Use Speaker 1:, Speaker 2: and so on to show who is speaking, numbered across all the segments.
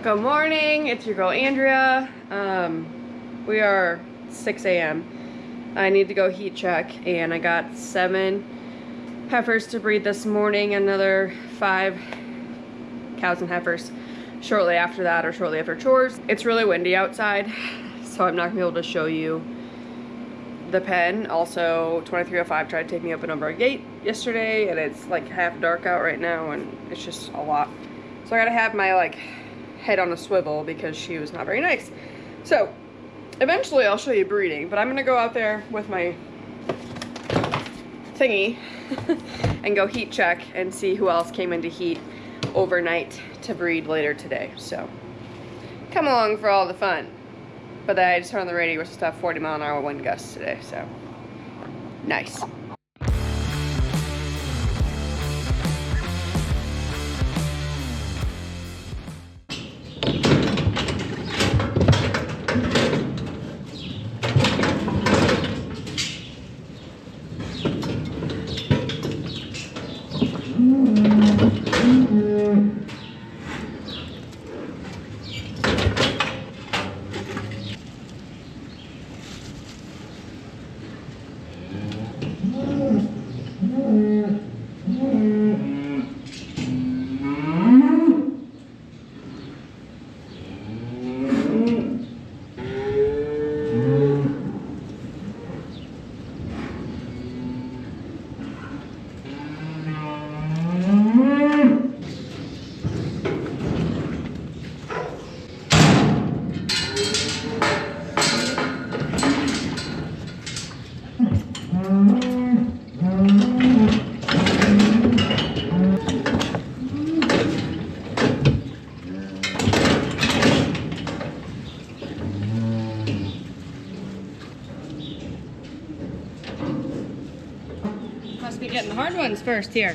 Speaker 1: Good morning, it's your girl Andrea. We are 6 a.m. I need to go heat check, and I got 7 heifers to breed this morning, another 5 cows and heifers shortly after that, or shortly after chores. It's really windy outside, so I'm not gonna be able to show you the pen. Also, 2305 tried to take me up and over a gate yesterday, and it's like half dark out right now, and it's just a lot. So I gotta have my head on a swivel because she was not very nice. So eventually I'll show you breeding, but I'm gonna go out there with my thingy and go heat check and see who else came into heat overnight to breed later today. So come along for all the fun. But then I just turned on the radio, with stuff 40-mile-an-hour wind gusts today, so nice. Must be getting the hard ones first here.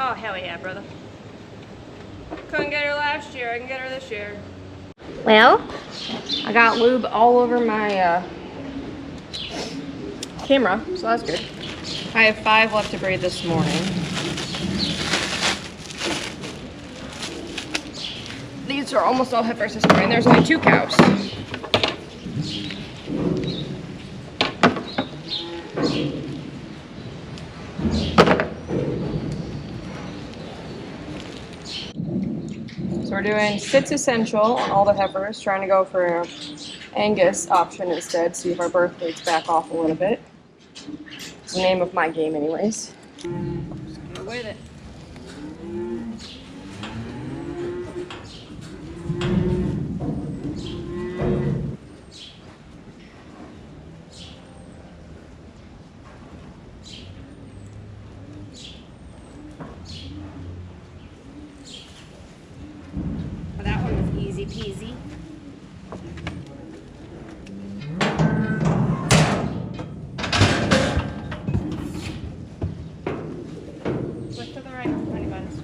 Speaker 1: Oh, hell yeah, brother. Couldn't get her last year, I can get her this year. Well, I got lube all over my camera, so that's good. I have 5 left to breed this morning. These are almost all heifers this morning. There's only 2 cows. So we're doing Sits Essential on all the heifers, trying to go for an Angus option instead, see if our birth rates back off a little bit. It's the name of my game anyways. Just go with it. That one was easy peasy. Look to the right, honey buns.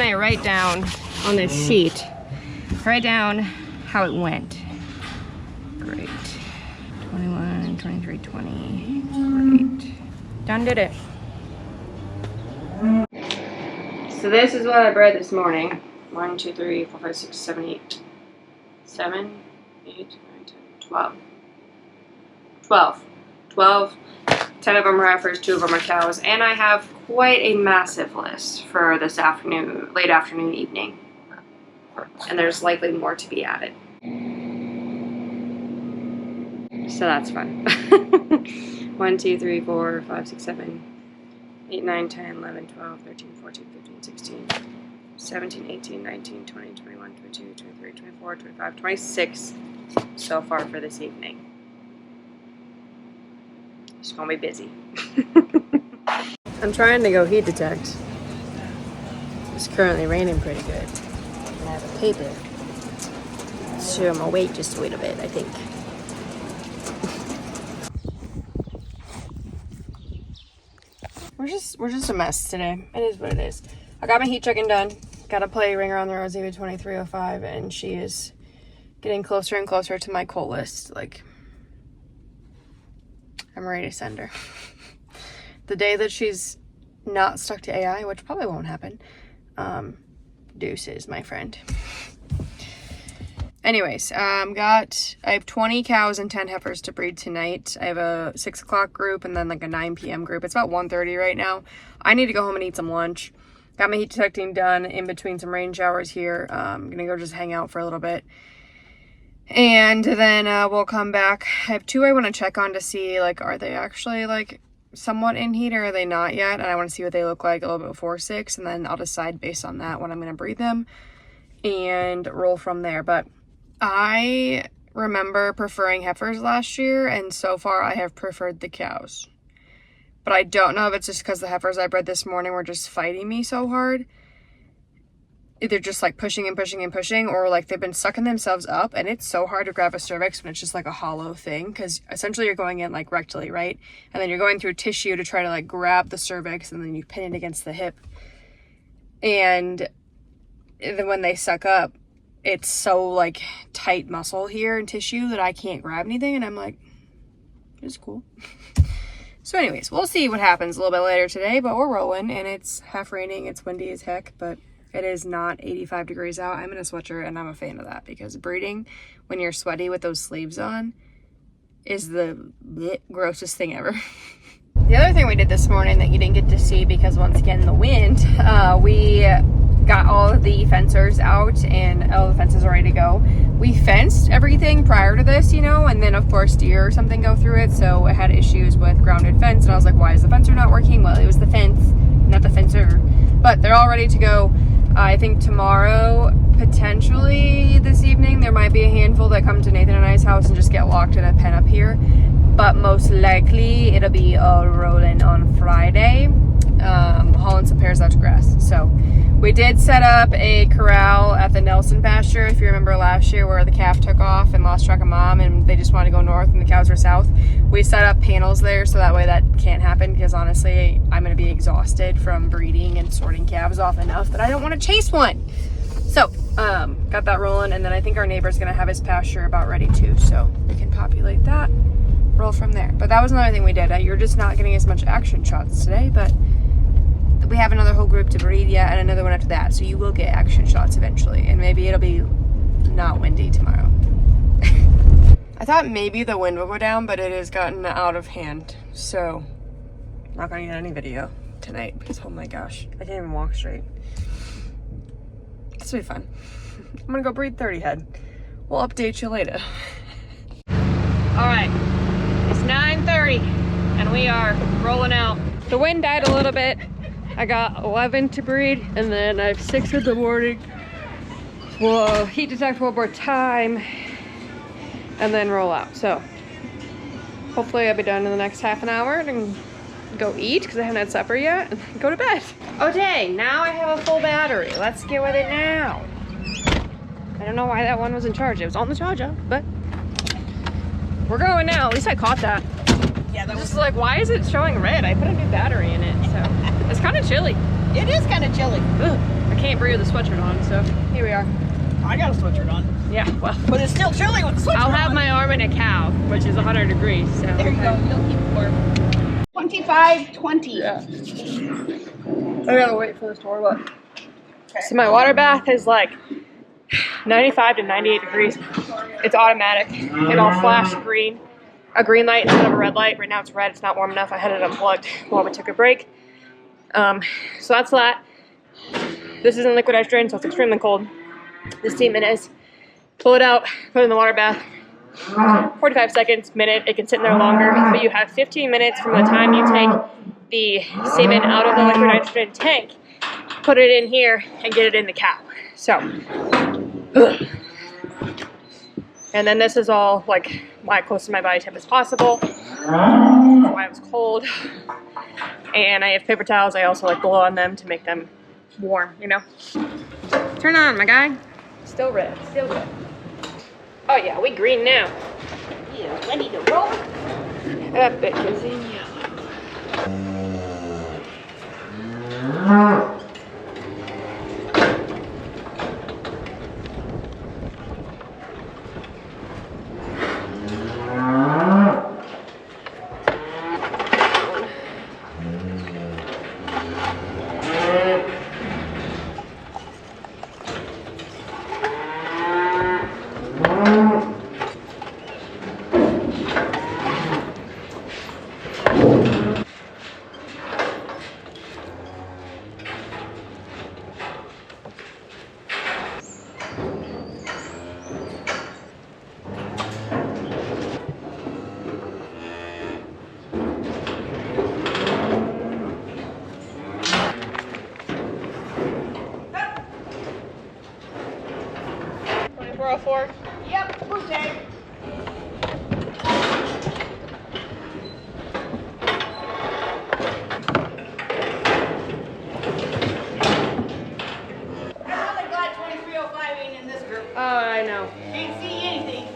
Speaker 1: I write down on this sheet, write down how it went. Great. 21, 23, 20. Great. Done did it. So this is what I bred this morning. 1, 2, 3, 4, 5, 6, 7, 8. 7, 8, 9, 10, 12. 12. 12. 10 of them are heifers, 2 of them are cows, and I have quite a massive list for this afternoon, late afternoon, evening. And there's likely more to be added. So that's fun. 1, 2, 3, 4, 5, 6, 7, 8, 9, 10, 11, 12, 13, 14, 15, 16, 17, 18, 19, 20, 21, 22, 23, 24, 25, 26 so far for this evening. It's gonna be busy. I'm trying to go heat detect. It's currently raining pretty good. And I have a paper. So I'm gonna wait just a little bit, I think. We're just a mess today. It is what it is. I got my heat checking done. Got a play ringer on the Rosie with 2305, and she is getting closer and closer to my colt list. Like, I'm ready to send her. The day that she's not stuck to AI, which probably won't happen, deuces, my friend. Anyways, I have 20 cows and 10 heifers to breed tonight. I have a 6 o'clock group and then like a 9 p.m. group. It's about 1:30 right now. I need to go home and eat some lunch. Got my heat detecting done in between some rain showers here. I'm gonna go just hang out for a little bit. And then we'll come back. I have 2 I want to check on to see, like, are they actually, like, somewhat in heat or are they not yet? And I want to see what they look like a little bit before 6. And then I'll decide based on that when I'm going to breed them and roll from there. But I remember preferring heifers last year, and so far I have preferred the cows. But I don't know if it's just because the heifers I bred this morning were just fighting me so hard. They're just like pushing and pushing and pushing, or like they've been sucking themselves up, and it's so hard to grab a cervix when it's just like a hollow thing, because essentially you're going in like rectally, right? And then you're going through tissue to try to like grab the cervix, and then you pin it against the hip. And then when they suck up, it's so like tight muscle here and tissue that I can't grab anything, and I'm like, it's cool. So anyways, we'll see what happens a little bit later today, but we're rolling, and it's half raining, it's windy as heck, but it is not 85 degrees out. I'm in a sweatshirt, and I'm a fan of that, because breeding when you're sweaty with those sleeves on is the grossest thing ever. The other thing we did this morning that you didn't get to see because, once again, the wind, we got all of the fencers out, and all the fences are ready to go. We fenced everything prior to this, you know, and then of course deer or something go through it, so I had issues with grounded fence, and I was like, why is the fencer not working? Well, it was the fence, not the fencer. But they're all ready to go. I think tomorrow, potentially this evening, there might be a handful that come to Nathan and I's house and just get locked in a pen up here. But most likely it'll be all rolling on Friday, hauling some pairs out to grass. So we did set up a corral at the Nelson pasture, if you remember last year, where the calf took off and lost track of mom, and they just wanted to go north and the cows were south. We set up panels there so that way that can't happen, because honestly I'm going to be exhausted from breeding and sorting calves off enough that I don't want to chase one. So got that rolling, and then I think our neighbor's going to have his pasture about ready too, so we can populate that, roll from there. But that was another thing we did. You're just not getting as much action shots today, but we have another whole group to breed yet, and another one after that, so you will get action shots eventually, and maybe it'll be not windy tomorrow. I thought maybe the wind would go down, but it has gotten out of hand, so I'm not gonna get any video tonight, because oh my gosh, I can't even walk straight. This will be fun. I'm gonna go breed 30 head. We'll update you later. All right, it's 9:30, and we are rolling out. The wind died a little bit. I got 11 to breed, and then I have 6 in the morning. We'll heat detect one more time, and then roll out. So hopefully I'll be done in the next half an hour and go eat, because I haven't had supper yet, and go to bed. Okay, now I have a full battery. Let's get with it now. I don't know why that one was in charge. It was on the charger, but we're going now. At least I caught that. Yeah, that was just like, why is it showing red? I put a new battery in it, so it's kind of chilly.
Speaker 2: It is kind of chilly.
Speaker 1: Ugh, I can't breathe with a sweatshirt on, so here we are.
Speaker 2: I got a sweatshirt on.
Speaker 1: Yeah, well.
Speaker 2: But it's still chilly with the sweatshirt on.
Speaker 1: I'll have my arm in a cow, which is 100 degrees, so.
Speaker 2: There you go, you'll keep it warm. 25-20.
Speaker 1: Yeah. I gotta wait for this to warm up. Okay. So my water bath is like 95 to 98 degrees. It's automatic. It'll flash green. A green light instead of a red light. Right now it's red, it's not warm enough. I had it unplugged while we took a break. So that's that. This is in liquid nitrogen, so it's extremely cold. The steam is. Pull it out, put it in the water bath. 45 seconds, minute, it can sit in there longer, but you have 15 minutes from the time you take the semen out of the liquid nitrogen tank, put it in here, and get it in the cow. So, and then this is all like close to my body temp as possible. That's why it was cold. And I have paper towels. I also like blow on them to make them warm, you know. Turn on, my guy. Still red, still red. Oh yeah, we green now.
Speaker 2: Yeah, ready to roll.
Speaker 1: Epic is in yellow.
Speaker 2: Yep, okay. I'm really glad 2305 ain't in this group.
Speaker 1: Oh, I know.
Speaker 2: Can't see anything.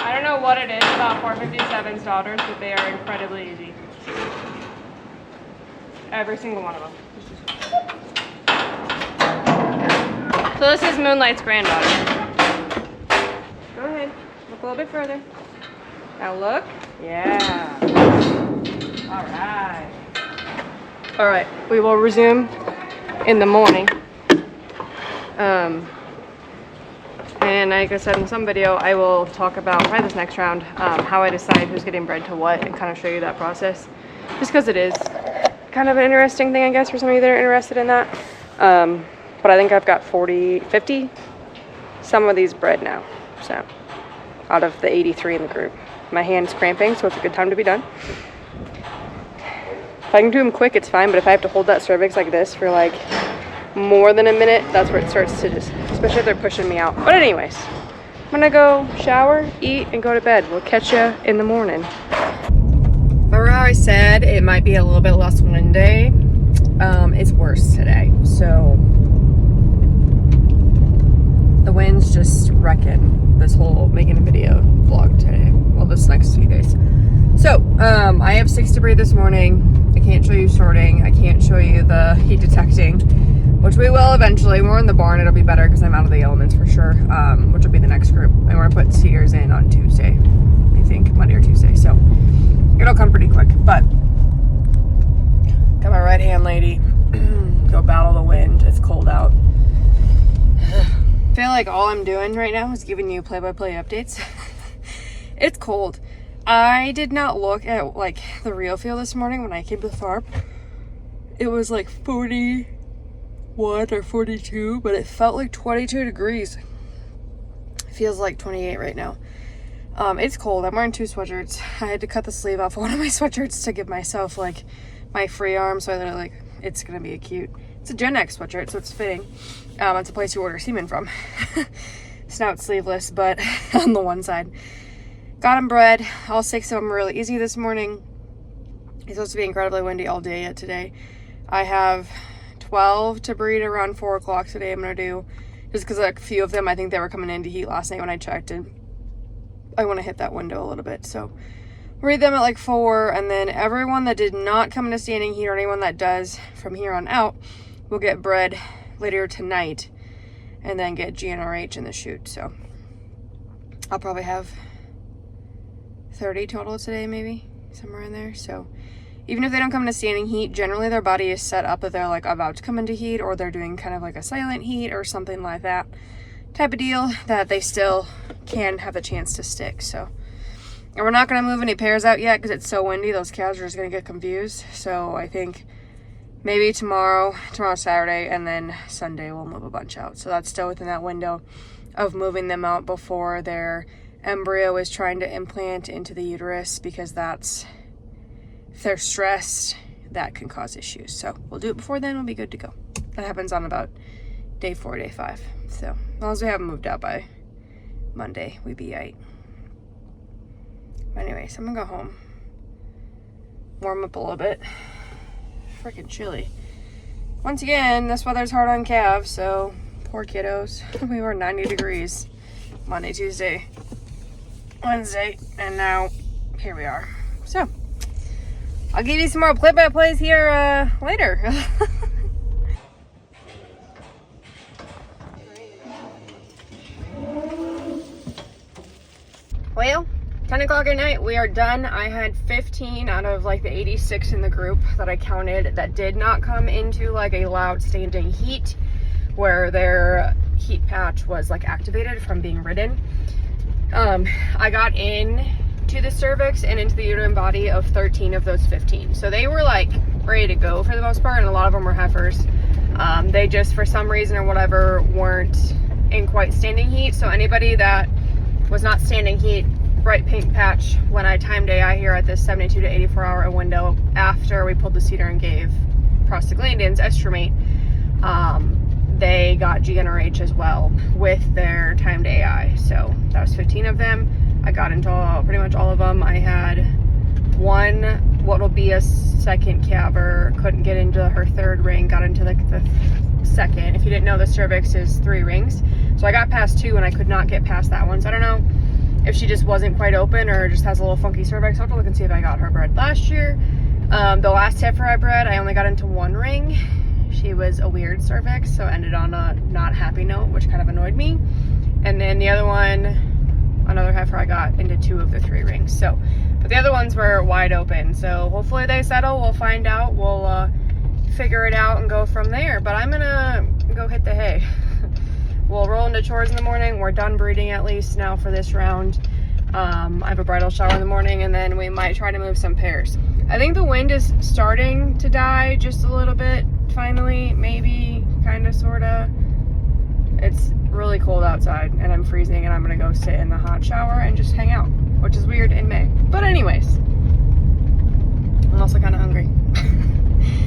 Speaker 1: I don't know what it is about 457's daughters, but they are incredibly easy. Every single one of them. So this is Moonlight's granddaughter. Go ahead, look a little bit further. Now look. Yeah. All right, we will resume in the morning. And like I said in some video, I will talk about, probably this next round, how I decide who's getting bred to what and kind of show you that process. Just because it is kind of an interesting thing, I guess, for some of you that are interested in that. But I think I've got 50 some of these bred now. So, out of the 83 in the group. My hand's cramping, so it's a good time to be done. If I can do them quick, it's fine, but if I have to hold that cervix like this for like more than a minute, that's where it starts to just, especially if they're pushing me out. But anyways, I'm gonna go shower, eat, and go to bed. We'll catch you in the morning. Remember how I said it might be a little bit less windy? It's worse today. So the wind's just wrecking this whole making a video vlog today. Well, this next few days. So, I have 6 to breathe this morning. I can't show you sorting. I can't show you the heat detecting, which we will eventually. When we're in the barn, it'll be better because I'm out of the elements for sure, which will be the next group. And we're going to put seers in on Tuesday, I think, Monday or Tuesday. So, it'll come pretty quick. But, got my right hand lady. Go battle the wind. It's cold out. I feel like all I'm doing right now is giving you play-by-play updates. It's cold. I did not look at like the real feel this morning when I came to the farm. It was like 41 or 42, but it felt like 22 degrees. It feels like 28 right now. It's cold. I'm wearing 2 sweatshirts. I had to cut the sleeve off one of my sweatshirts to give myself like my free arm, so that like it's gonna be it's a Gen X sweatshirt, so it's fitting. It's a place you order semen from. It's now sleeveless, but on the one side. Got them bred. All 6 of them were really easy this morning. It's supposed to be incredibly windy all day yet today. I have 12 to breed around 4 o'clock today. I'm going to do, just because a few of them, I think they were coming into heat last night when I checked, and I want to hit that window a little bit. So breed them at like 4, and then everyone that did not come into standing heat, or anyone that does from here on out, will get bred later tonight and then get GnRH in the chute. So I'll probably have 30 total today, maybe somewhere in there. So even if they don't come into standing heat, generally their body is set up that they're like about to come into heat, or they're doing kind of like a silent heat or something like that type of deal, that they still can have a chance to stick. So, and we're not going to move any pairs out yet because it's so windy. Those calves are just going to get confused. So I think maybe tomorrow Saturday, and then Sunday we'll move a bunch out. So that's still within that window of moving them out before their embryo is trying to implant into the uterus, because that's, if they're stressed, that can cause issues. So we'll do it before then. We'll be good to go. That happens on about day 4, day 5. So as long as we haven't moved out by Monday, we be aight. But anyways, I'm gonna go home, warm up a little bit. Freaking chilly. Once again, this weather's hard on calves, so poor kiddos. We were 90 degrees Monday, Tuesday, Wednesday, and now here we are. So I'll give you some more play-by-plays here later. Well, 10 o'clock at night, we are done. I had 15 out of like the 86 in the group that I counted that did not come into like a loud standing heat where their heat patch was like activated from being ridden. I got in to the cervix and into the uterine body of 13 of those 15. So they were like ready to go for the most part, and a lot of them were heifers. They just, for some reason or whatever, weren't in quite standing heat. So anybody that was not standing heat, bright pink patch, when I timed AI here at this 72 to 84 hour window after we pulled the cedar and gave prostaglandins, estromate, they got GnRH as well with their timed AI. So that was 15 of them. I got into pretty much all of them. I had one, what will be a second calver, couldn't get into her 3rd ring, got into like the 2nd. If you didn't know, the cervix is 3 rings. So I got past 2 and I could not get past that one. So I don't know if she just wasn't quite open or just has a little funky cervix. I'll have to look and see if I got her bred last year. The last heifer I bred, I only got into 1 ring. She was a weird cervix, so ended on a not happy note, which kind of annoyed me. And then the other one, another heifer, I got into 2 of the 3 rings. So, but the other ones were wide open. So hopefully they settle. We'll find out. We'll figure it out and go from there. But I'm gonna go hit the hay. We'll roll into chores in the morning. We're done breeding at least now for this round. I have a bridal shower in the morning, and then we might try to move some pairs. I think the wind is starting to die just a little bit. Finally, maybe, kind of, sort of. It's really cold outside and I'm freezing, and I'm gonna go sit in the hot shower and just hang out, which is weird in May. But anyways, I'm also kind of hungry.